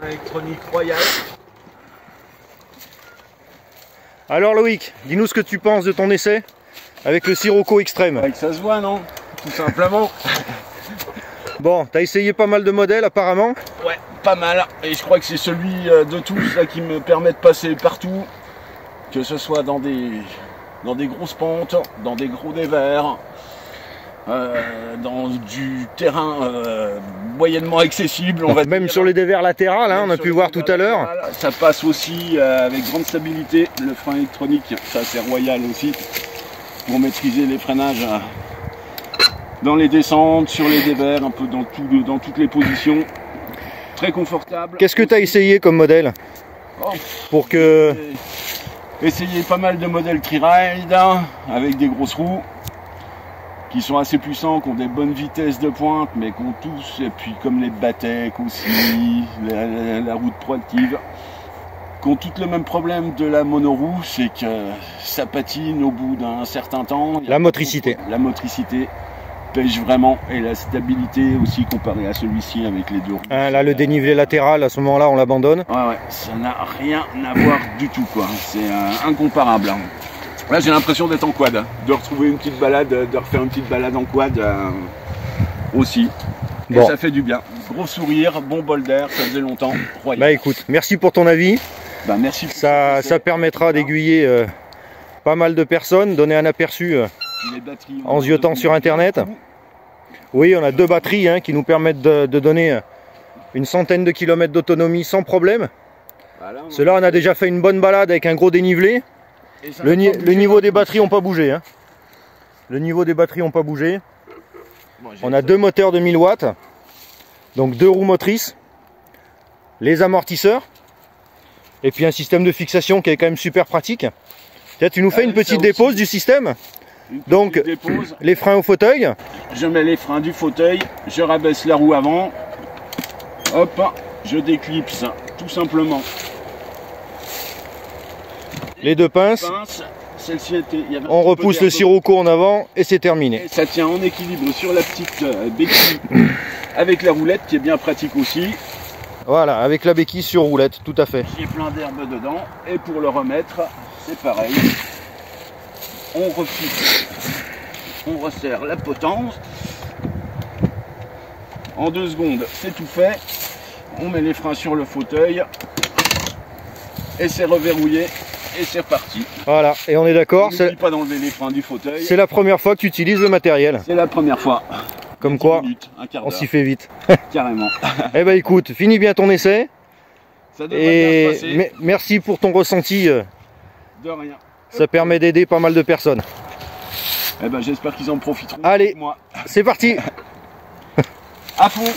Électronique royale. Alors Loïc, dis-nous ce que tu penses de ton essai avec le Sirocco Extreme. Ouais, ça se voit, non? Tout simplement. Bon, t'as essayé pas mal de modèles apparemment? Ouais, pas mal. Et je crois que c'est celui de tous là qui me permet de passer partout. Que ce soit dans des grosses pentes, dans des gros dévers, dans du terrain moyennement accessible. On va Même dire. sur les dévers latérales, hein, on a pu voir tout à l'heure. Ça passe aussi avec grande stabilité. Le frein électronique, ça c'est royal aussi. Pour maîtriser les freinages dans les descentes, sur les dévers, un peu dans toutes les positions. Très confortable. Qu'est-ce que tu as essayé comme modèle pour que... Essayé pas mal de modèles tri-ride avec des grosses roues qui sont assez puissants, qui ont des bonnes vitesses de pointe, mais qui ont tous, et puis comme les Batec aussi, la route proactive, qui ont toutes le même problème de la monoroue, c'est que ça patine au bout d'un certain temps. La motricité. La motricité pêche vraiment, et la stabilité aussi comparée à celui-ci avec les deux roues. Hein, là, le dénivelé latéral, à ce moment-là, on l'abandonne. Ouais, ça n'a rien à voir du tout, quoi. C'est incomparable. Là, j'ai l'impression d'être en quad, de retrouver une petite balade, de refaire une petite balade en quad aussi. Bon. Et ça fait du bien. Gros sourire, bon bol d'air, ça faisait longtemps. Royal. Bah écoute, merci pour ton avis. Bah merci. Ça permettra d'aiguiller pas mal de personnes, donner un aperçu en ziotant sur internet. Oui, on a 2 batteries hein, qui nous permettent de donner une centaine de kilomètres d'autonomie sans problème. Voilà, cela, on a déjà fait une bonne balade avec un gros dénivelé. Le niveau des batteries n'ont pas bougé. Hein. Le niveau des batteries n'ont pas bougé. Bon, on a 2 moteurs de 1000 watts. Donc 2 roues motrices. Les amortisseurs. Et puis un système de fixation qui est quand même super pratique. Tiens, tu nous fais une petite dépose du système. Donc les freins au fauteuil. Je mets les freins du fauteuil. Je rabaisse la roue avant. Hop, je déclipse tout simplement. Les 2 pinces. On repousse le Sirocco en avant et c'est terminé. Et ça tient en équilibre sur la petite béquille avec la roulette qui est bien pratique aussi. Voilà, avec la béquille sur roulette, tout à fait. J'ai plein d'herbe dedans et pour le remettre, c'est pareil. On refixe, on resserre la potence. En 2 secondes, c'est tout fait. On met les freins sur le fauteuil et c'est reverrouillé. Et c'est reparti. Voilà, et on est d'accord. N'oublie pas d'enlever les freins du fauteuil. C'est la première fois que tu utilises le matériel. C'est la première fois. Comme quoi, minutes, on s'y fait vite. Carrément. Eh ben écoute, finis bien ton essai. Ça devrait bien se passer. Merci pour ton ressenti. De rien. Ça permet d'aider pas mal de personnes. Eh ben j'espère qu'ils en profiteront. Allez, c'est parti. À fond.